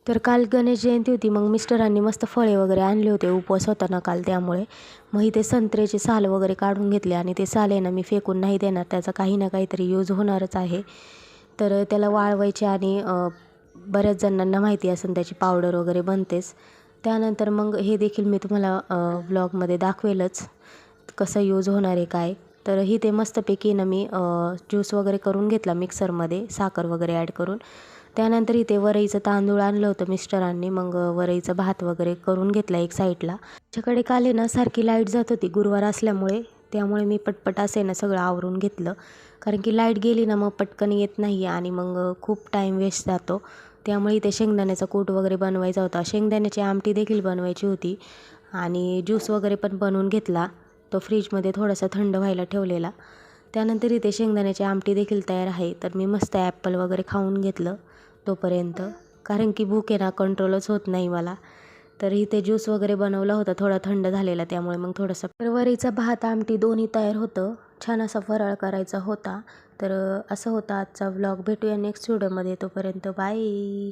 तर काल गणेश जयंती होती, मग मिस्टरांनी मस्त फळे वगैरे आणले होते, उपवास होता ना काल त्यामुळे. मग इथे संत्र्याचे साल वगैरे काढून घेतले आणि ते साल आहे ना मी फेकून नाही देणार, त्याचा काही ना काहीतरी यूज होणारच आहे. तर त्याला वाळवायचे आणि बऱ्याच जणांना माहिती असेल त्याची पावडर वगैरे बनतेच. त्यानंतर मग हे देखील मी तुम्हाला व्लॉगमध्ये दाखवेलच कसं यूज होणार आहे काय. तर इथे मस्तपैकी ना मी ज्यूस वगैरे करून घेतला मिक्सरमध्ये साखर वगैरे ॲड करून. त्यानंतर इथे वरईचं तांदूळ आणलं होतं मिस्टरांनी, मग वरईचा भात वगैरे करून घेतला एक साईडला. आमच्याकडे काल आहे ना सारखी लाईट जात होती गुरुवार असल्यामुळे, त्यामुळे मी पटपट असे ना सगळं आवरून घेतलं. कारण की लाईट गेली ना मग पटकन येत नाही आणि मग खूप टाईम वेस्ट जातो. त्यामुळे इथे शेंगदाण्याचा कूट वगैरे बनवायचा होता, शेंगदाण्याची आमटी देखील बनवायची होती आणि ज्यूस वगैरे पण बनवून घेतला. तो फ्रीजमध्ये थोडासा थंड व्हायला ठेवलेला. त्यानंतर इथे शेंगदाण्याची आमटी देखील तयार आहे. तर मी मस्त ॲपल वगैरे खाऊन घेतलं तोपर्यंत, कारण की भूक आहे ना कंट्रोलच होत नाही मला. तर इथे ज्यूस वगैरे बनवला होता थोडा थंड झालेला, त्यामुळे मग थोडासा वरईचा भात आमटी दोन्ही तयार होतं. छान असा फराळ करायचा होता. तर असं होता आजचा व्लॉग. भेटूया नेक्स्ट व्हिडिओमध्ये, तोपर्यंत बाय.